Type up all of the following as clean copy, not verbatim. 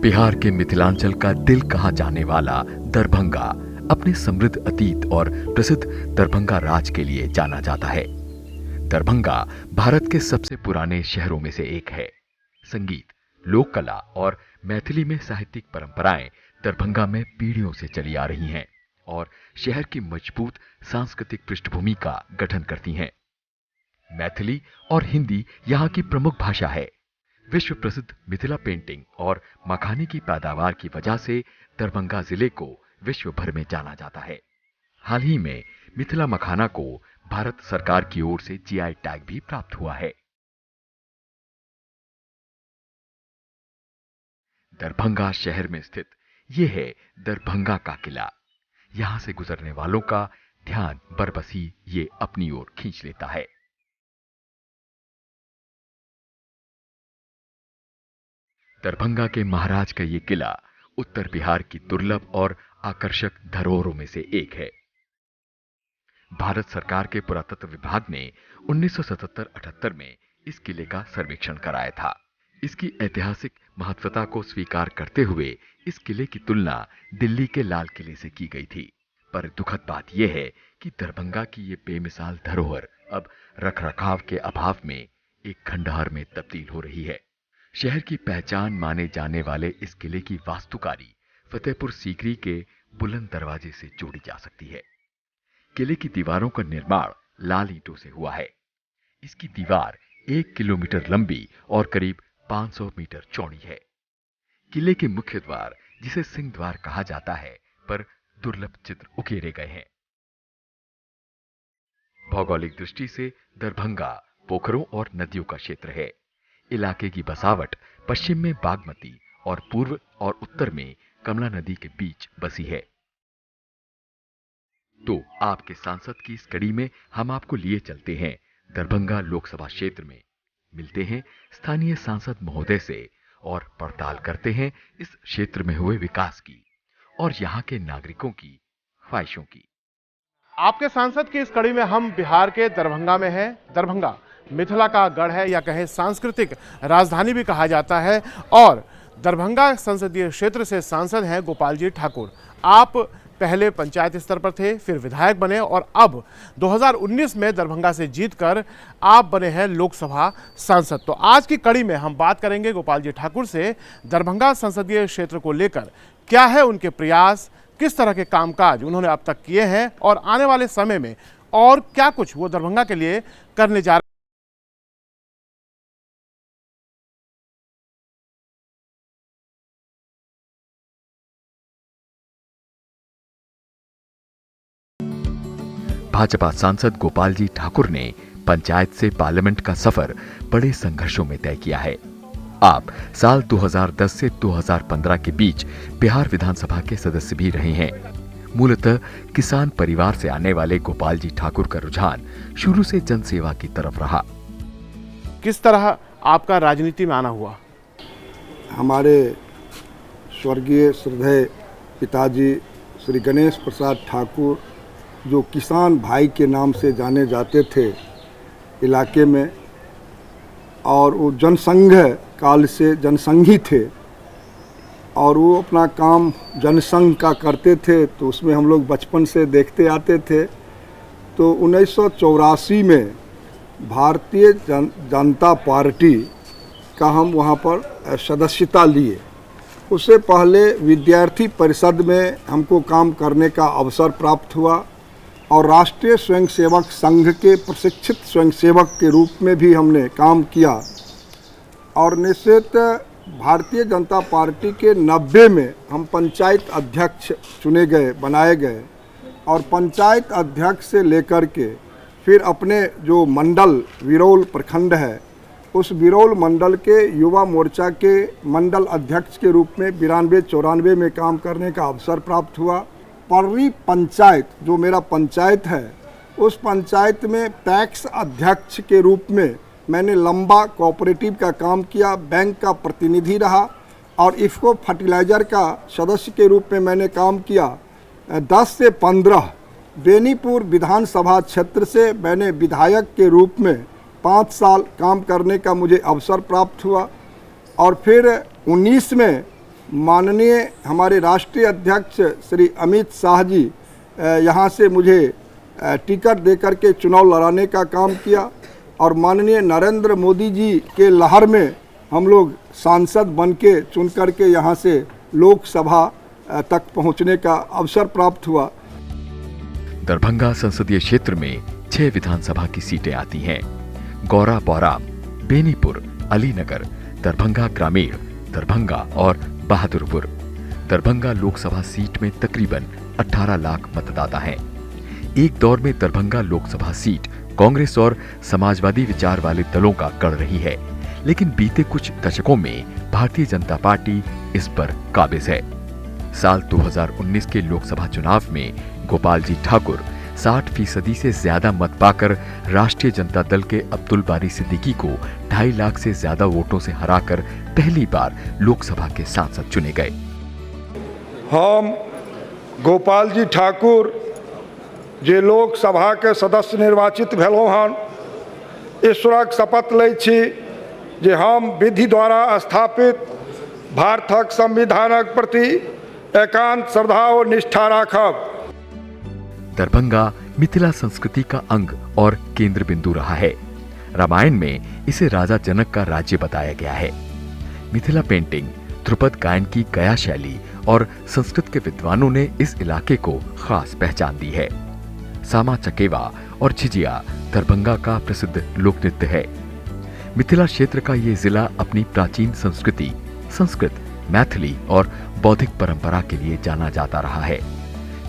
बिहार के मिथिलांचल का दिल कहा जाने वाला दरभंगा अपने समृद्ध अतीत और प्रसिद्ध दरभंगा राज के लिए जाना जाता है। दरभंगा भारत के सबसे पुराने शहरों में से एक है। संगीत, लोक कला और मैथिली में साहित्यिक परंपराएं दरभंगा में पीढ़ियों से चली आ रही हैं और शहर की मजबूत सांस्कृतिक पृष्ठभूमि का गठन करती हैं। मैथिली और हिंदी यहाँ की प्रमुख भाषा है। विश्व प्रसिद्ध मिथिला पेंटिंग और मखाने की पैदावार की वजह से दरभंगा जिले को विश्व भर में जाना जाता है। हाल ही में मिथिला मखाना को भारत सरकार की ओर से जीआई टैग भी प्राप्त हुआ है। दरभंगा शहर में स्थित यह है दरभंगा का किला। यहां से गुजरने वालों का ध्यान बरबसी ये अपनी ओर खींच लेता है। दरभंगा के महाराज का ये किला उत्तर बिहार की दुर्लभ और आकर्षक धरोहरों में से एक है। भारत सरकार के पुरातत्व विभाग ने 1977-78 में इस किले का सर्वेक्षण कराया था। इसकी ऐतिहासिक महत्वता को स्वीकार करते हुए इस किले की तुलना दिल्ली के लाल किले से की गई थी। पर दुखद बात यह है कि दरभंगा की ये बेमिसाल धरोहर अब रखरखाव के अभाव में एक खंडहर में तब्दील हो रही है। शहर की पहचान माने जाने वाले इस किले की वास्तुकारी फतेहपुर सीकरी के बुलंद दरवाजे से जोड़ी जा सकती है। किले की दीवारों का निर्माण लाल ईंटों से हुआ है। इसकी दीवार 1 किलोमीटर लंबी और करीब 500 मीटर चौड़ी है। किले के मुख्य द्वार, जिसे सिंह द्वार कहा जाता है, पर दुर्लभ चित्र उकेरे गए हैं। भौगोलिक दृष्टि से दरभंगा पोखरों और नदियों का क्षेत्र है। इलाके की बसावट पश्चिम में बागमती और पूर्व और उत्तर में कमला नदी के बीच बसी है। तो आपके सांसद की इस कड़ी में हम आपको लिए चलते हैं दरभंगा लोकसभा क्षेत्र में, मिलते हैं स्थानीय सांसद महोदय से और पड़ताल करते हैं इस क्षेत्र में हुए विकास की और यहाँ के नागरिकों की ख्वाहिशों की। आपके सांसद की इस कड़ी में हम बिहार के दरभंगा में हैं। दरभंगा मिथिला का गढ़ है या कहें सांस्कृतिक राजधानी भी कहा जाता है और दरभंगा संसदीय क्षेत्र से सांसद हैं गोपाल जी ठाकुर। आप पहले पंचायत स्तर पर थे, फिर विधायक बने और अब 2019 में दरभंगा से जीतकर आप बने हैं लोकसभा सांसद। तो आज की कड़ी में हम बात करेंगे गोपाल जी ठाकुर से दरभंगा संसदीय क्षेत्र को लेकर, क्या है उनके प्रयास, किस तरह के कामकाज उन्होंने अब तक किए हैं और आने वाले समय में और क्या कुछ वो दरभंगा के लिए करने जा रहे हैं। भाजपा सांसद गोपाल जी ठाकुर ने पंचायत से पार्लियामेंट का सफर बड़े संघर्षों में तय किया है। आप साल 2010 से 2015 के बीच बिहार विधानसभा के सदस्य भी रहे हैं। मूलतः किसान परिवार से आने वाले गोपाल जी ठाकुर का रुझान शुरू से जनसेवा की तरफ रहा। किस तरह आपका राजनीति में आना हुआ? हमारे स्वर्गीय श्रद्धेय पिताजी श्री गणेश प्रसाद ठाकुर, जो किसान भाई के नाम से जाने जाते थे इलाके में, और वो जनसंघ काल से जनसंघी थे और वो अपना काम जनसंघ का करते थे, तो उसमें हम लोग बचपन से देखते आते थे। तो 1984 में भारतीय जनता पार्टी का हम वहाँ पर सदस्यता लिए। उससे पहले विद्यार्थी परिषद में हमको काम करने का अवसर प्राप्त हुआ और राष्ट्रीय स्वयंसेवक संघ के प्रशिक्षित स्वयंसेवक के रूप में भी हमने काम किया। और निश्चित भारतीय जनता पार्टी के 90 में हम पंचायत अध्यक्ष चुने गए, बनाए गए और पंचायत अध्यक्ष से लेकर के फिर अपने जो मंडल विरोल प्रखंड है, उस विरोल मंडल के युवा मोर्चा के मंडल अध्यक्ष के रूप में 92-94 में काम करने का अवसर प्राप्त हुआ। पर्री पंचायत जो मेरा पंचायत है, उस पंचायत में टैक्स अध्यक्ष के रूप में मैंने लंबा कोऑपरेटिव का काम किया, बैंक का प्रतिनिधि रहा और इफ़को फर्टिलाइज़र का सदस्य के रूप में मैंने काम किया। 10 से 15 बेनीपुर विधानसभा क्षेत्र से मैंने विधायक के रूप में 5 साल काम करने का मुझे अवसर प्राप्त हुआ और फिर 19 में माननीय हमारे राष्ट्रीय अध्यक्ष श्री अमित शाह जी यहाँ से मुझे टिकट देकर के चुनाव लड़ाने का काम किया और माननीय नरेंद्र मोदी जी के लहर में हम लोग सांसद बन के चुन कर के यहाँ से लोकसभा तक पहुँचने का अवसर प्राप्त हुआ। दरभंगा संसदीय क्षेत्र में 6 विधानसभा की सीटें आती हैं। गौरा बौराम, बेनीपुर, अलीनगर, दरभंगा ग्रामीण, दरभंगा और बहादुरपुर। दरभंगा लोकसभा सीट में तकरीबन 18 लाख मतदाता हैं। एक दौर में दरभंगा लोकसभा सीट कांग्रेस और समाजवादी विचार वाले दलों का गढ़ रही है, लेकिन बीते कुछ दशकों में भारतीय जनता पार्टी इस पर काबिज है। साल 2019 के लोकसभा चुनाव में गोपाल जी ठाकुर 60% से ज्यादा मत पाकर राष्ट्रीय जनता दल के अब्दुल बारी सिद्दीकी को 2.5 लाख से ज्यादा वोटों से हराकर पहली बार लोकसभा के सांसद चुने गए। हम गोपाल जी ठाकुर जे लोकसभा के सदस्य निर्वाचित भेलहुँ हन, ईश्वरक शपथ लै छी जे हम विधि द्वारा स्थापित भारतक संविधानक प्रति एकांत श्रद्धा और निष्ठा राखब। दरभंगा मिथिला संस्कृति का अंग और केंद्र बिंदु रहा है। रामायण में इसे राजा जनक का राज्य बताया गया है। मिथिला पेंटिंग, ध्रुपद गायन की गया शैली और संस्कृत के विद्वानों ने इस इलाके को खास पहचान दी है। सामा चकेवा और झिझिया दरभंगा का प्रसिद्ध लोक नृत्य है। मिथिला क्षेत्र का ये जिला अपनी प्राचीन संस्कृति, संस्कृत, मैथिली और बौद्धिक परंपरा के लिए जाना जाता रहा है।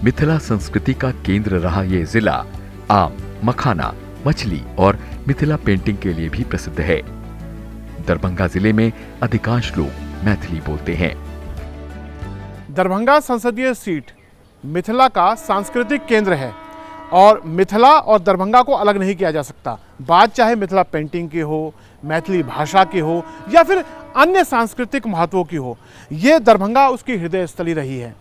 मिथिला संस्कृति का केंद्र रहा ये जिला आम, मखाना, मछली और मिथिला पेंटिंग के लिए भी प्रसिद्ध है। दरभंगा जिले में अधिकांश लोग मैथिली बोलते हैं। दरभंगा संसदीय सीट मिथिला का सांस्कृतिक केंद्र है और मिथिला और दरभंगा को अलग नहीं किया जा सकता। बात चाहे मिथिला पेंटिंग की हो, मैथिली भाषा की हो या फिर अन्य सांस्कृतिक महत्वों की हो, ये दरभंगा उसकी हृदय स्थली रही है।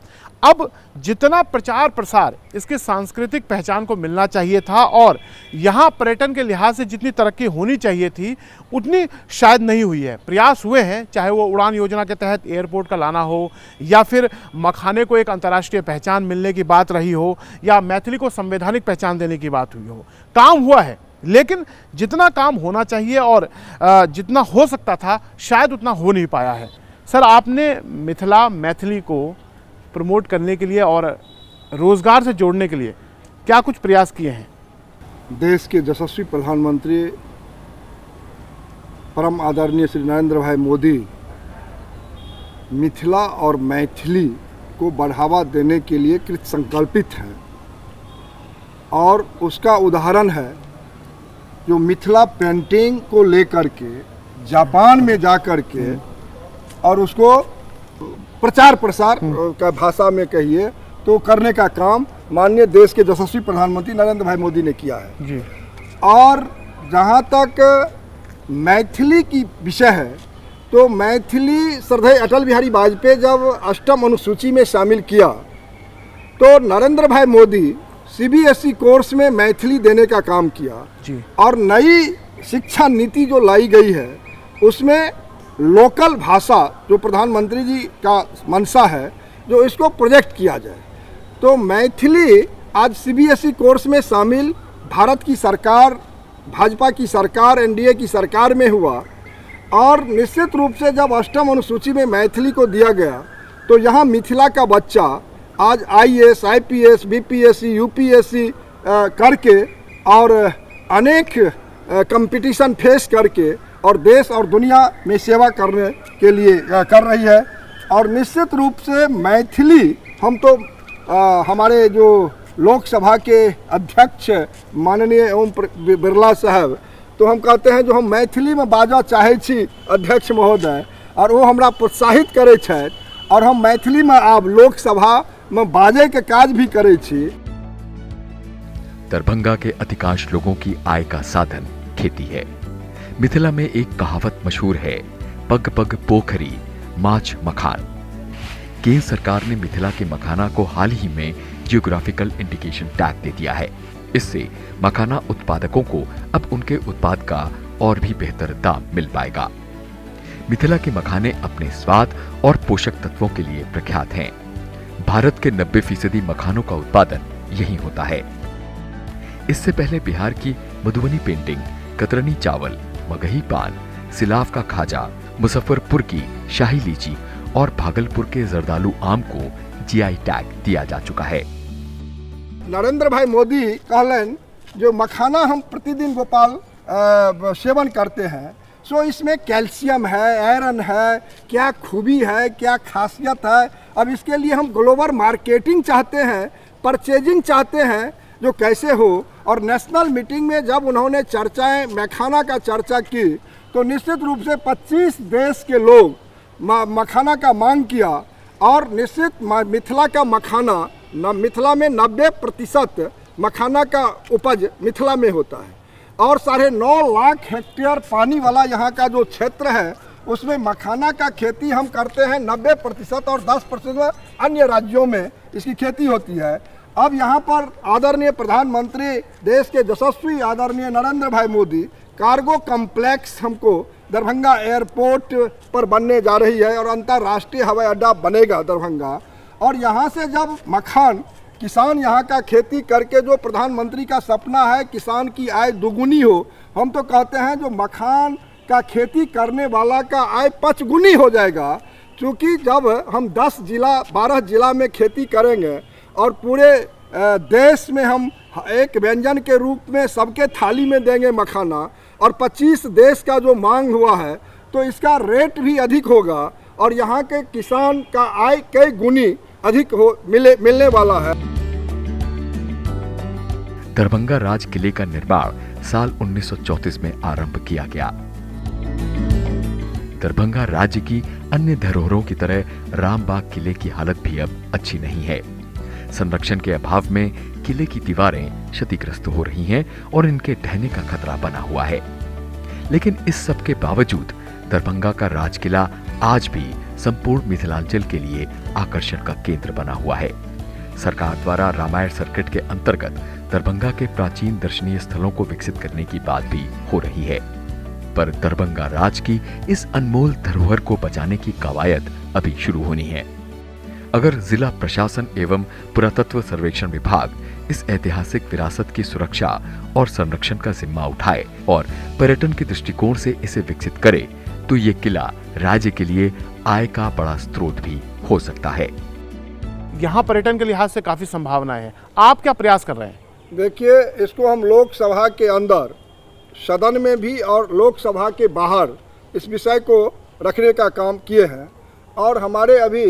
अब जितना प्रचार प्रसार इसके सांस्कृतिक पहचान को मिलना चाहिए था और यहाँ पर्यटन के लिहाज से जितनी तरक्की होनी चाहिए थी उतनी शायद नहीं हुई है। प्रयास हुए हैं, चाहे वो उड़ान योजना के तहत एयरपोर्ट का लाना हो या फिर मखाने को एक अंतर्राष्ट्रीय पहचान मिलने की बात रही हो या मैथिली को संवैधानिक पहचान देने की बात हुई हो। काम हुआ है, लेकिन जितना काम होना चाहिए और जितना हो सकता था शायद उतना हो नहीं पाया है। सर, आपने मिथिला मैथिली को प्रमोट करने के लिए और रोजगार से जोड़ने के लिए क्या कुछ प्रयास किए हैं? देश के यशस्वी प्रधानमंत्री परम आदरणीय श्री नरेंद्र भाई मोदी मिथिला और मैथिली को बढ़ावा देने के लिए कृत संकल्पित हैं और उसका उदाहरण है जो मिथिला पेंटिंग को लेकर के जापान में जा कर के और उसको प्रचार प्रसार का भाषा में कहिए तो करने का काम माननीय देश के यशस्वी प्रधानमंत्री नरेंद्र भाई मोदी ने किया है जी। और जहाँ तक मैथिली की विषय है तो मैथिली श्रद्धेय अटल बिहारी वाजपेयी जब 8वीं अनुसूची में शामिल किया तो नरेंद्र भाई मोदी CBSE कोर्स में मैथिली देने का काम किया जी। और नई शिक्षा नीति जो लाई गई है उसमें लोकल भाषा जो प्रधानमंत्री जी का मंशा है जो इसको प्रोजेक्ट किया जाए। तो मैथिली आज CBSE कोर्स में शामिल भारत की सरकार, भाजपा की सरकार, NDA की सरकार में हुआ और निश्चित रूप से जब 8वीं अनुसूची में मैथिली को दिया गया तो यहाँ मिथिला का बच्चा आज IAS, IPS, BPSC, UPSC करके और अनेक कंपटीशन फेस करके और देश और दुनिया में सेवा करने के लिए कर रही है। और निश्चित रूप से मैथिली हम तो हमारे जो लोकसभा के अध्यक्ष माननीय ओम बिरला साहब तो हम कहते हैं जो हम मैथिली में बाजा चाहे छी अध्यक्ष महोदय और वो हमरा प्रोत्साहित करे छथि और हम मैथिली में आब लोकसभा में बाजे के काज भी करे छी। दरभंगा के अधिकांश लोगों की आय का साधन खेती है। मिथिला में एक कहावत मशहूर है, पग पग पोखरी माछ मखान। केंद्र सरकार ने मिथिला के मखाना को हाल ही में जियोग्राफिकल इंडिकेशन टैग दे दिया है। इससे मखाना उत्पादकों को अब उनके उत्पाद का और भी बेहतर दाम मिल पाएगा। मिथिला के मखाने अपने स्वाद और पोषक तत्वों के लिए प्रख्यात हैं। भारत के 90% मखानों का उत्पादन यहीं होता है। इससे पहले बिहार की मधुबनी पेंटिंग, कतरनी चावल, मगही पान, सिलाव का खाजा, मुजफ्फरपुर की शाही लीची और भागलपुर के जर्दालू आम को जीआई टैग दिया जा चुका है। नरेंद्र भाई मोदी कहलन जो मखाना हम प्रतिदिन गोपाल सेवन करते हैं, सो इसमें कैल्शियम है, आयरन है, क्या खूबी है, क्या खासियत है। अब इसके लिए हम ग्लोबल मार्केटिंग चाहते हैं, परचेजिंग चाहते हैं, जो कैसे हो। और नेशनल मीटिंग में जब उन्होंने चर्चाएं मखाना का चर्चा की तो निश्चित रूप से 25 देश के लोग मखाना का मांग किया। और निश्चित मिथिला का मखाना मिथिला में 90% मखाना का उपज मिथिला में होता है। और 9.5 लाख हेक्टेयर पानी वाला यहाँ का जो क्षेत्र है उसमें मखाना का खेती हम करते हैं 90% और 10% अन्य राज्यों में इसकी खेती होती है। अब यहाँ पर आदरणीय प्रधानमंत्री देश के यशस्वी आदरणीय नरेंद्र भाई मोदी कार्गो कॉम्प्लेक्स हमको दरभंगा एयरपोर्ट पर बनने जा रही है और अंतर्राष्ट्रीय हवाई अड्डा बनेगा दरभंगा। और यहाँ से जब मखान किसान यहाँ का खेती करके, जो प्रधानमंत्री का सपना है किसान की आय दुगुनी हो, हम तो कहते हैं जो मखान का खेती करने वाला का आय 5 गुनी हो जाएगा। क्योंकि जब हम 10 जिला 12 जिला में खेती करेंगे और पूरे देश में हम एक व्यंजन के रूप में सबके थाली में देंगे मखाना, और 25 देश का जो मांग हुआ है तो इसका रेट भी अधिक होगा और यहाँ के किसान का आय कई गुनी अधिक मिलने वाला है। दरभंगा राज किले का निर्माण साल 1934 में आरंभ किया गया। दरभंगा राज्य की अन्य धरोहरों की तरह रामबाग किले की हालत भी अब अच्छी नहीं है। संरक्षण के अभाव में किले की दीवारें क्षतिग्रस्त हो रही हैं और इनके ढहने का खतरा बना हुआ है। लेकिन इस सब के बावजूद दरभंगा का राज किला आज भी संपूर्ण मिथिलांचल के लिए आकर्षण का केंद्र बना हुआ है। सरकार द्वारा रामायण सर्किट के अंतर्गत दरभंगा के प्राचीन दर्शनीय स्थलों को विकसित करने की बात भी हो रही है, पर दरभंगा राज की इस अनमोल धरोहर को बचाने की कवायद अभी शुरू होनी है। अगर जिला प्रशासन एवं पुरातत्व सर्वेक्षण विभाग इस ऐतिहासिक विरासत की सुरक्षा और संरक्षण का जिम्मा उठाए और पर्यटन के दृष्टिकोण से इसे विकसित करे तो ये किला राज्य के लिए आय का बड़ा स्रोत भी हो सकता है। यहाँ पर्यटन के लिहाज से काफी संभावनाएं हैं, आप क्या प्रयास कर रहे हैं? देखिए, इसको हम लोकसभा के अंदर सदन में भी और लोकसभा के बाहर इस विषय को रखने का काम किए हैं। और हमारे अभी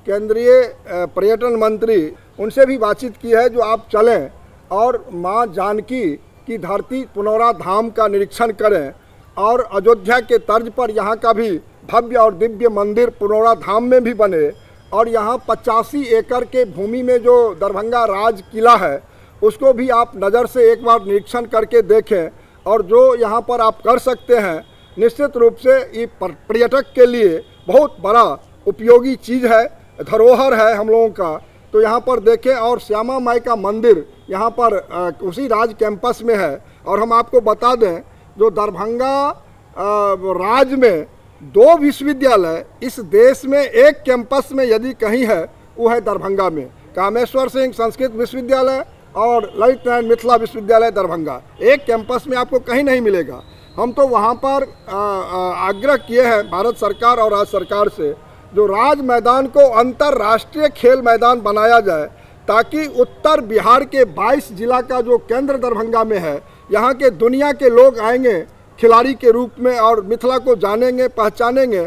केंद्रीय पर्यटन मंत्री उनसे भी बातचीत की है जो आप चलें और माँ जानकी की धरती पुनौरा धाम का निरीक्षण करें और अयोध्या के तर्ज पर यहाँ का भी भव्य और दिव्य मंदिर पुनौरा धाम में भी बने। और यहाँ 85 एकड़ के भूमि में जो दरभंगा राज किला है उसको भी आप नज़र से एक बार निरीक्षण करके देखें। और जो यहाँ पर आप कर सकते हैं, निश्चित रूप से ये पर्यटक के लिए बहुत बड़ा उपयोगी चीज़ है, धरोहर है हम लोगों का। तो यहाँ पर देखें, और श्यामा माई का मंदिर यहाँ पर उसी राज कैंपस में है। और हम आपको बता दें, जो दरभंगा राज में 2 विश्वविद्यालय इस देश में एक कैंपस में यदि कहीं है वो है दरभंगा में, कामेश्वर सिंह संस्कृत विश्वविद्यालय और ललित नारायण मिथिला विश्वविद्यालय दरभंगा। एक कैंपस में आपको कहीं नहीं मिलेगा। हम तो वहाँ पर आग्रह किए हैं भारत सरकार और राज्य सरकार से, जो राज मैदान को अंतर्राष्ट्रीय खेल मैदान बनाया जाए ताकि उत्तर बिहार के 22 जिला का जो केंद्र दरभंगा में है, यहाँ के दुनिया के लोग आएंगे खिलाड़ी के रूप में और मिथिला को जानेंगे, पहचानेंगे।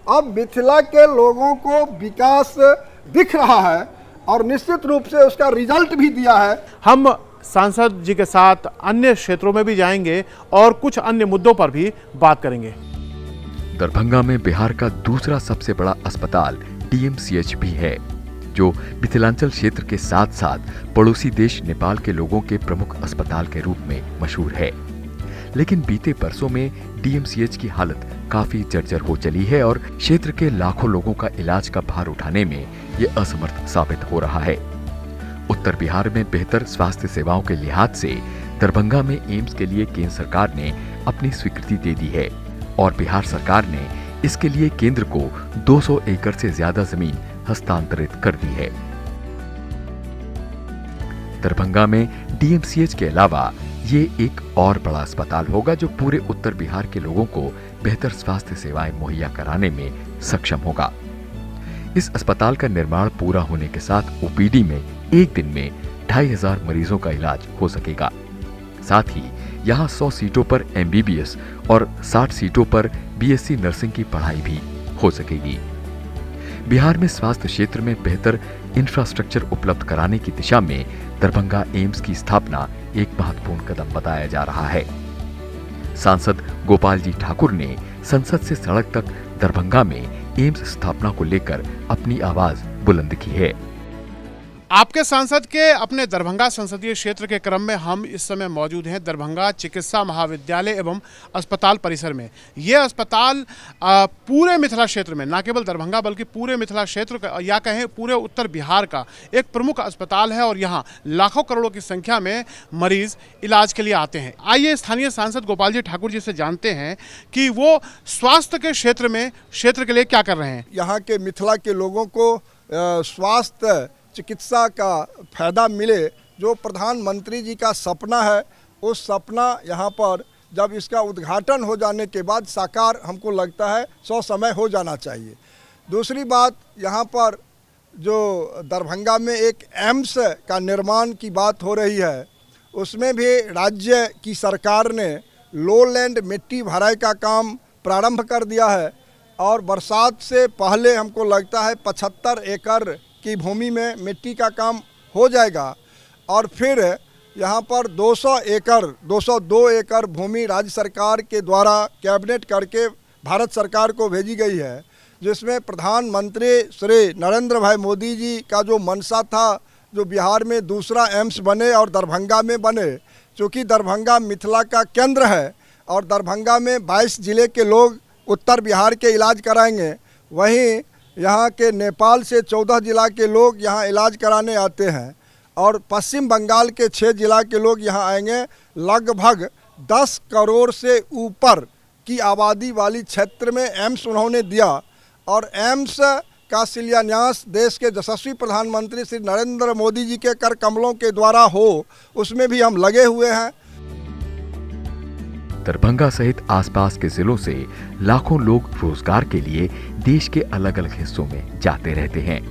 अब मिथिला के लोगों को विकास दिख रहा है और निश्चित रूप से उसका रिजल्ट भी दिया है। हम सांसद जी के साथ अन्य क्षेत्रों में भी जाएंगे और कुछ अन्य मुद्दों पर भी बात करेंगे। दरभंगा में बिहार का दूसरा सबसे बड़ा अस्पताल डीएमसीएच भी है, जो मिथिलांचल क्षेत्र के साथ साथ पड़ोसी देश नेपाल के लोगों के प्रमुख अस्पताल के रूप में मशहूर है। लेकिन बीते बरसों में डीएमसीएच की हालत काफी जर्जर हो चली है और क्षेत्र के लाखों लोगों का इलाज का भार उठाने में ये असमर्थ साबित हो रहा है। उत्तर बिहार में बेहतर स्वास्थ्य सेवाओं के लिहाज से दरभंगा में एम्स के लिए केंद्र सरकार ने अपनी स्वीकृति दे दी है और बिहार सरकार ने इसके लिए केंद्र को 200 एकड़ से ज्यादा जमीन हस्तांतरित कर दी है। दरभंगा में डीएमसीएच के अलावा ये एक और बड़ा अस्पताल होगा जो पूरे उत्तर बिहार के लोगों को बेहतर स्वास्थ्य सेवाएं मुहैया कराने में सक्षम होगा। इस अस्पताल का निर्माण पूरा होने के साथ ओपीडी में एक दिन में 2500 मरीजों का इलाज हो सकेगा। साथ ही यहाँ 100 सीटों पर एमबीबीएस और 60 सीटों पर बीएससी नर्सिंग की पढ़ाई भी हो सकेगी। बिहार में स्वास्थ्य क्षेत्र में बेहतर इंफ्रास्ट्रक्चर उपलब्ध कराने की दिशा में दरभंगा एम्स की स्थापना एक महत्वपूर्ण कदम बताया जा रहा है। सांसद गोपाल जी ठाकुर ने संसद से सड़क तक दरभंगा में एम्स स्थापना को लेकर अपनी आवाज बुलंद की है। आपके सांसद के अपने दरभंगा संसदीय क्षेत्र के क्रम में हम इस समय मौजूद हैं दरभंगा चिकित्सा महाविद्यालय एवं अस्पताल परिसर में। ये अस्पताल पूरे मिथिला क्षेत्र में, न केवल दरभंगा बल्कि पूरे मिथिला क्षेत्र का या कहें पूरे उत्तर बिहार का एक प्रमुख अस्पताल है और यहाँ लाखों करोड़ों की संख्या में मरीज इलाज के लिए आते हैं। आइए स्थानीय सांसद गोपाल जी ठाकुर जी से जानते हैं कि वो स्वास्थ्य के क्षेत्र के लिए क्या कर रहे हैं। यहाँ के मिथिला के लोगों को स्वास्थ्य चिकित्सा का फायदा मिले, जो प्रधानमंत्री जी का सपना है, उस सपना यहाँ पर जब इसका उद्घाटन हो जाने के बाद साकार हमको लगता है 100 समय हो जाना चाहिए। दूसरी बात, यहाँ पर जो दरभंगा में एक एम्स का निर्माण की बात हो रही है, उसमें भी राज्य की सरकार ने लोलैंड मिट्टी भराई का काम प्रारंभ कर दिया है और बरसात से पहले हमको लगता है 75 एकड़ की भूमि में मिट्टी का काम हो जाएगा और फिर यहाँ पर 202 एकड़ भूमि राज्य सरकार के द्वारा कैबिनेट करके भारत सरकार को भेजी गई है, जिसमें प्रधानमंत्री श्री नरेंद्र भाई मोदी जी का जो मंशा था, जो बिहार में दूसरा एम्स बने और दरभंगा में बने। चूँकि दरभंगा मिथिला का केंद्र है और दरभंगा में 22 जिले के लोग उत्तर बिहार के इलाज कराएंगे, वहीं यहाँ के नेपाल से 14 जिला के लोग यहाँ इलाज कराने आते हैं और पश्चिम बंगाल के 6 जिला के लोग यहाँ आएंगे। लगभग 10 करोड़ से ऊपर की आबादी वाली क्षेत्र में एम्स उन्होंने दिया और एम्स का शिलान्यास देश के यशस्वी प्रधानमंत्री श्री नरेंद्र मोदी जी के कर कमलों के द्वारा हो, उसमें भी हम लगे हुए हैं। दरभंगा सहित आसपास के जिलों से लाखों लोग रोजगार के लिए देश के अलग अलग हिस्सों में जाते रहते हैं।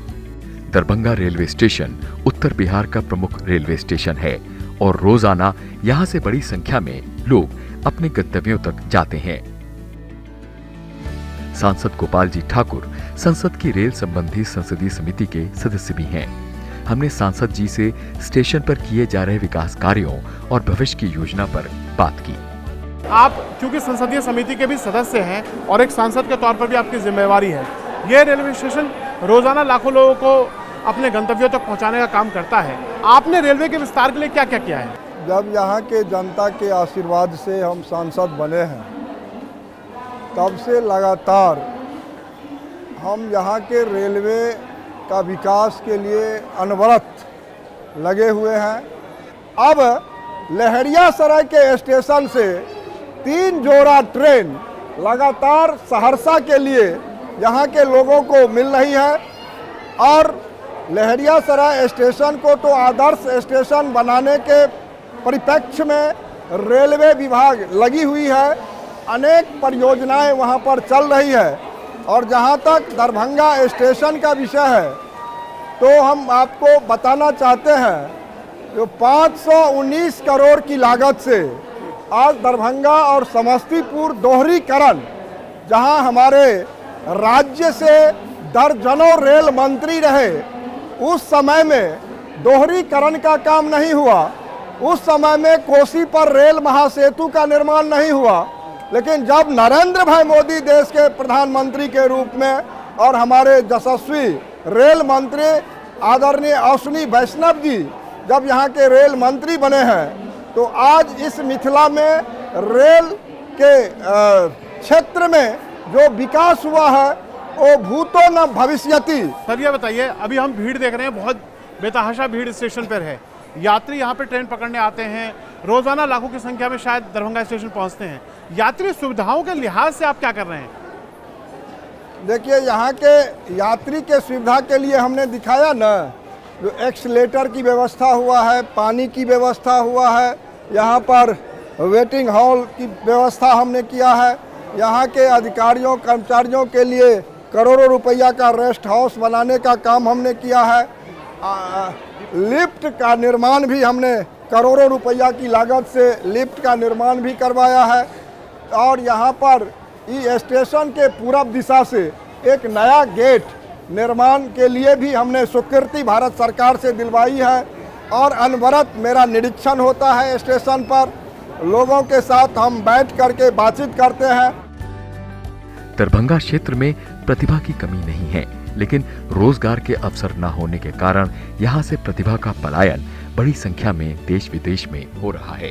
दरभंगा रेलवे स्टेशन उत्तर बिहार का प्रमुख रेलवे स्टेशन है और रोजाना यहां से बड़ी संख्या में लोग अपने गंतव्यों तक जाते हैं। सांसद गोपाल जी ठाकुर संसद की रेल संबंधी संसदीय समिति के सदस्य भी हैं। हमने सांसद जी से स्टेशन पर किए जा रहे विकास कार्यों और भविष्य की योजना पर बात की। आप क्योंकि संसदीय समिति के भी सदस्य हैं और एक सांसद के तौर पर भी आपकी जिम्मेवारी है, ये रेलवे स्टेशन रोजाना लाखों लोगों को अपने गंतव्यों तक पहुंचाने का काम करता है। आपने रेलवे के विस्तार के लिए क्या क्या किया है? जब यहाँ के जनता के आशीर्वाद से हम सांसद बने हैं, तब से लगातार हम यहाँ के रेलवे का विकास के लिए अनवरत लगे हुए हैं। अब लहरियासराय के स्टेशन से 3 जोड़ा ट्रेन लगातार सहरसा के लिए यहाँ के लोगों को मिल रही है और लहरियासराय स्टेशन को तो आदर्श स्टेशन बनाने के परिप्रेक्ष्य में रेलवे विभाग लगी हुई है। अनेक परियोजनाएं वहाँ पर चल रही है और जहाँ तक दरभंगा स्टेशन का विषय है, तो हम आपको बताना चाहते हैं जो 519 करोड़ की लागत से आज दरभंगा और समस्तीपुर दोहरीकरण, जहां हमारे राज्य से दर्जनों रेल मंत्री रहे, उस समय में दोहरीकरण का काम नहीं हुआ। उस समय में कोसी पर रेल महासेतु का निर्माण नहीं हुआ। लेकिन जब नरेंद्र भाई मोदी देश के प्रधानमंत्री के रूप में और हमारे यशस्वी रेल मंत्री आदरणीय अश्विनी वैष्णव जी जब यहाँ के रेल मंत्री बने हैं, तो आज इस मिथिला में रेल के क्षेत्र में जो विकास हुआ है वो भूतो न भविष्यति। सर ये बताइए, अभी हम भीड़ देख रहे हैं, बहुत बेतहाशा भीड़ स्टेशन पर है। यात्री यहाँ पे ट्रेन पकड़ने आते हैं, रोजाना लाखों की संख्या में शायद दरभंगा स्टेशन पहुँचते हैं। यात्री सुविधाओं के लिहाज से आप क्या कर रहे हैं? देखिए यहाँ के यात्री के सुविधा के लिए हमने दिखाया ना, जो एक्सलेटर की व्यवस्था हुआ है, पानी की व्यवस्था हुआ है, यहाँ पर वेटिंग हॉल की व्यवस्था हमने किया है, यहाँ के अधिकारियों कर्मचारियों के लिए करोड़ों रुपया का रेस्ट हाउस बनाने का काम हमने किया है। लिफ्ट का निर्माण भी हमने करोड़ों रुपया की लागत से लिफ्ट का निर्माण भी करवाया है। और यहाँ पर ई स्टेशन के पूरब दिशा से एक नया गेट निर्माण के लिए भी हमने स्वीकृति भारत सरकार से दिलवाई है। और अनवरत मेरा निरीक्षण होता है स्टेशन पर, लोगों के साथ हम बैठ करके बातचीत करते हैं। दरभंगा क्षेत्र में प्रतिभा की कमी नहीं है, लेकिन रोजगार के अवसर न होने के कारण यहाँ से प्रतिभा का पलायन बड़ी संख्या में देश विदेश में हो रहा है।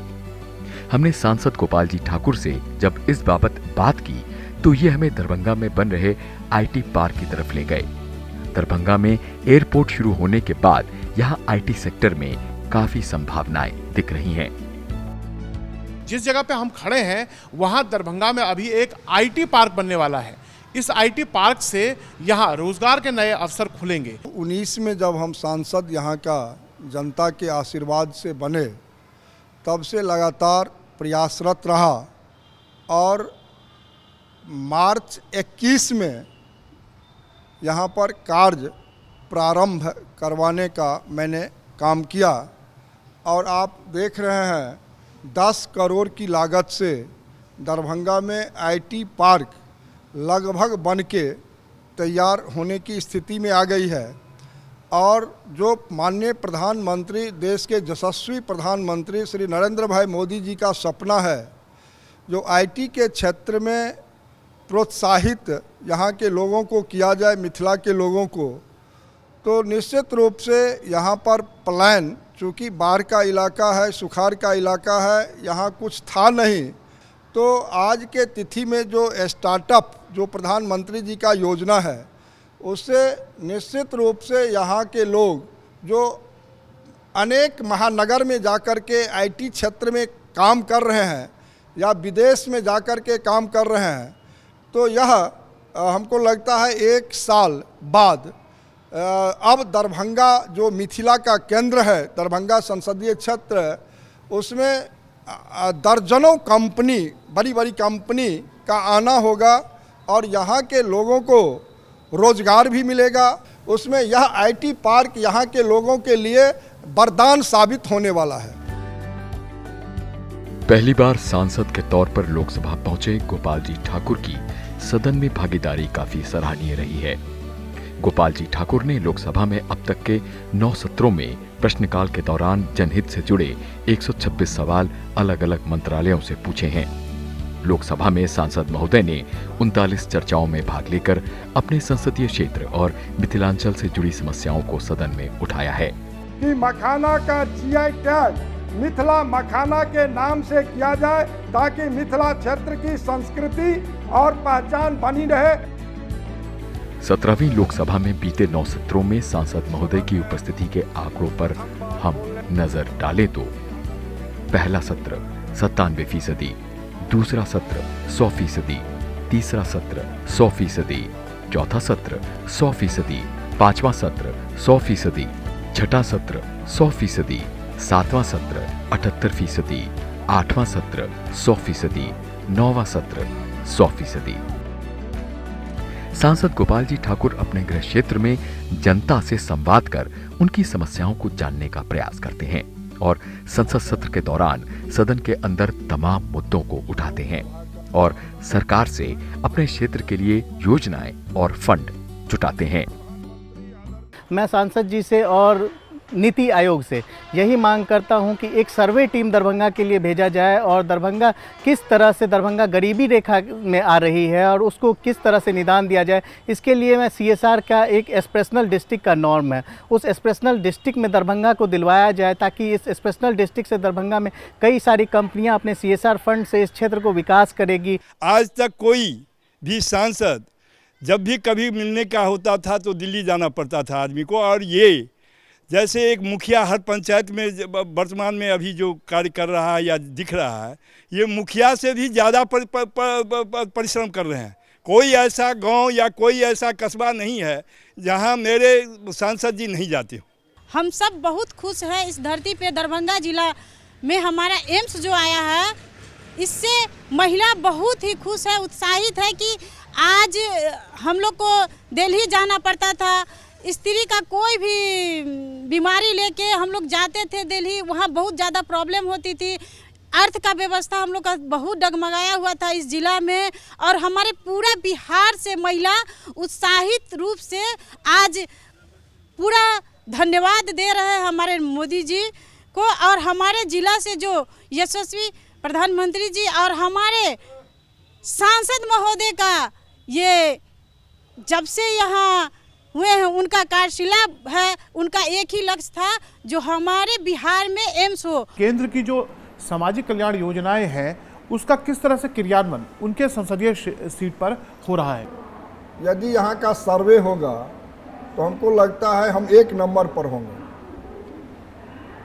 हमने सांसद गोपाल जी ठाकुर से जब इस बाबत बात की तो ये हमें दरभंगा में बन रहे आईटी पार्क की तरफ ले गए। दरभंगा में एयरपोर्ट शुरू होने के बाद यहाँ आईटी सेक्टर में काफी संभावनाएं दिख रही हैं। जिस जगह पे हम खड़े हैं वहां दरभंगा में अभी एक आईटी पार्क बनने वाला है। इस आईटी पार्क से यहाँ रोजगार के नए अवसर खुलेंगे। 19 में जब हम सांसद यहाँ का जनता के आशीर्वाद से बने, तब से लगातार प्रयासरत रहा और मार्च 21 में यहाँ पर कार्य प्रारंभ करवाने का मैंने काम किया। और आप देख रहे हैं 10 करोड़ की लागत से दरभंगा में आईटी पार्क लगभग बन के तैयार होने की स्थिति में आ गई है। और जो माननीय प्रधानमंत्री, देश के यशस्वी प्रधानमंत्री श्री नरेंद्र भाई मोदी जी का सपना है, जो आईटी के क्षेत्र में प्रोत्साहित यहाँ के लोगों को किया जाए, मिथिला के लोगों को, तो निश्चित रूप से यहाँ पर प्लान, चूँकि बाढ़ का इलाका है, सुखाड़ का इलाका है, यहाँ कुछ था नहीं, तो आज के तिथि में जो स्टार्टअप जो प्रधानमंत्री जी का योजना है, उससे निश्चित रूप से यहाँ के लोग जो अनेक महानगर में जाकर के आईटी क्षेत्र में काम कर रहे हैं या विदेश में जाकर के काम कर रहे हैं, तो यह हमको लगता है 1 साल बाद अब दरभंगा जो मिथिला का केंद्र है, दरभंगा संसदीय क्षेत्र, उसमें दर्जनों कंपनी, बड़ी बड़ी कंपनी का आना होगा और यहाँ के लोगों को रोजगार भी मिलेगा। उसमें यह आईटी पार्क यहाँ के लोगों के लिए वरदान साबित होने वाला है। पहली बार सांसद के तौर पर लोकसभा पहुंचे गोपाल जी ठाकुर की सदन में भागीदारी काफी सराहनीय रही है। गोपाल जी ठाकुर ने लोकसभा में अब तक के 9 सत्रों में प्रश्नकाल के दौरान जनहित से जुड़े 126 सवाल अलग अलग मंत्रालयों से पूछे हैं। लोकसभा में सांसद महोदय ने 39 चर्चाओं में भाग लेकर अपने संसदीय क्षेत्र और मिथिलांचल से जुड़ी समस्याओं को सदन में उठाया है कि मखाना का जीआई टैग मिथिला मखाना के नाम से किया जाए, ताकि मिथिला क्षेत्र की संस्कृति और पहचान बनी रहे। 17वीं लोकसभा में बीते 9 सत्रों में सांसद महोदय की उपस्थिति के आंकड़ों पर हम नजर डालें तो पहला सत्र 97%, दूसरा सत्र 100%, तीसरा सत्र 100%, चौथा सत्र 100%, पांचवा सत्र 100%, छठा सत्र 100%, सातवां सत्र 78%, आठवां सत्र 100%, नौवां सत्र 100%। सांसद गोपाल जी ठाकुर अपने गृह क्षेत्र में जनता से संवाद कर उनकी समस्याओं को जानने का प्रयास करते हैं और संसद सत्र के दौरान सदन के अंदर तमाम मुद्दों को उठाते हैं और सरकार से अपने क्षेत्र के लिए योजनाएं और फंड जुटाते हैं। मैं सांसद जी से और नीति आयोग से यही मांग करता हूं कि एक सर्वे टीम दरभंगा के लिए भेजा जाए और दरभंगा किस तरह से दरभंगा गरीबी रेखा में आ रही है और उसको किस तरह से निदान दिया जाए। इसके लिए मैं सीएसआर का एक एस्पिरेशनल डिस्ट्रिक्ट का नॉर्म है, उस एस्पिरेशनल डिस्ट्रिक्ट में दरभंगा को दिलवाया जाए, ताकि इस एस्पिरेशनल डिस्ट्रिक्ट से दरभंगा में कई सारी कंपनियाँ अपने सीएसआर फंड से इस क्षेत्र को विकास करेगी। आज तक कोई भी सांसद जब भी कभी मिलने का होता था तो दिल्ली जाना पड़ता था आदमी को, और ये जैसे एक मुखिया हर पंचायत में वर्तमान में अभी जो कार्य कर रहा है या दिख रहा है, ये मुखिया से भी ज़्यादा परिश्रम कर रहे हैं। कोई ऐसा गांव या कोई ऐसा कस्बा नहीं है जहां मेरे सांसद जी नहीं जाते हो। हम सब बहुत खुश हैं इस धरती पे दरभंगा जिला में हमारा एम्स जो आया है, इससे महिला बहुत ही खुश है, उत्साहित है कि आज हम लोग को दिल्ली जाना पड़ता था। स्त्री का कोई भी बीमारी लेके हम लोग जाते थे दिल्ली, वहाँ बहुत ज़्यादा प्रॉब्लम होती थी। अर्थ का व्यवस्था हम लोग का बहुत डगमगाया हुआ था इस जिला में, और हमारे पूरा बिहार से महिला उत्साहित रूप से आज पूरा धन्यवाद दे रहे हैं हमारे मोदी जी को, और हमारे जिला से जो यशस्वी प्रधानमंत्री जी और हमारे सांसद महोदय का ये जब से यहाँ हुए हैं उनका कार्यशिला है, उनका एक ही लक्ष्य था जो हमारे बिहार में एम्स हो। केंद्र की जो सामाजिक कल्याण योजनाएं हैं उसका किस तरह से क्रियान्वयन उनके संसदीय सीट पर हो रहा है? यदि यहाँ का सर्वे होगा तो हमको लगता है हम 1 नंबर पर होंगे।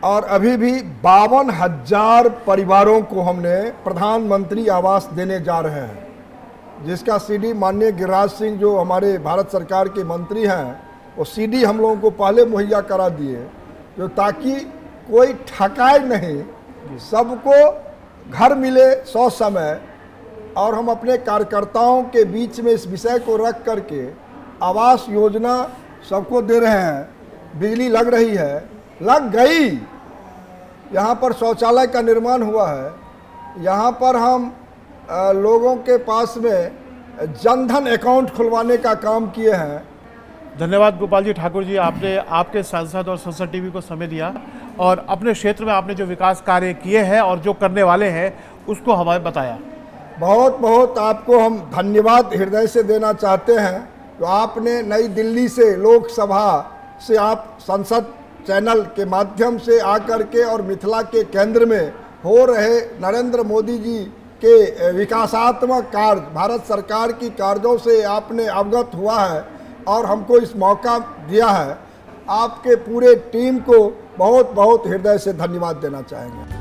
और अभी भी 52,000 परिवारों को हमने प्रधानमंत्री आवास देने जा रहे हैं, जिसका सीडी माननीय गिरिराज सिंह जो हमारे भारत सरकार के मंत्री हैं, वो सीडी हम लोगों को पहले मुहैया करा दिए, जो ताकि कोई ठकाए नहीं, सबको घर मिले 100 समय। और हम अपने कार्यकर्ताओं के बीच में इस विषय को रख करके आवास योजना सबको दे रहे हैं। बिजली लग रही है, लग गई। यहाँ पर शौचालय का निर्माण हुआ है। यहाँ पर हम लोगों के पास में जनधन अकाउंट खुलवाने का काम किए हैं। धन्यवाद गोपाल जी ठाकुर जी, आपने आपके सांसद और संसद टीवी को समय दिया और अपने क्षेत्र में आपने जो विकास कार्य किए हैं और जो करने वाले हैं उसको हमें बताया। बहुत बहुत आपको हम धन्यवाद हृदय से देना चाहते हैं। तो आपने नई दिल्ली से लोकसभा से आप संसद चैनल के माध्यम से आकर के और मिथिला के केंद्र में हो रहे नरेंद्र मोदी जी के विकासात्मक कार्य, भारत सरकार की कार्यों से आपने अवगत हुआ है और हमको इस मौका दिया है। आपके पूरे टीम को बहुत बहुत हृदय से धन्यवाद देना चाहेंगे।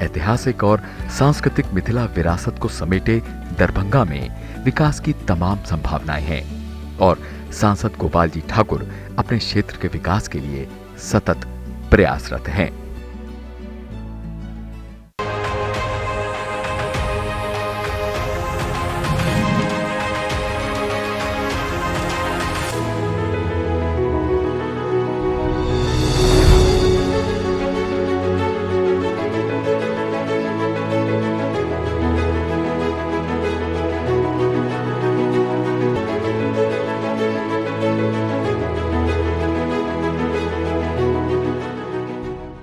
ऐतिहासिक और सांस्कृतिक मिथिला विरासत को समेटे दरभंगा में विकास की तमाम संभावनाएं हैं और सांसद गोपाल जी ठाकुर अपने क्षेत्र के विकास के लिए सतत प्रयासरत हैं।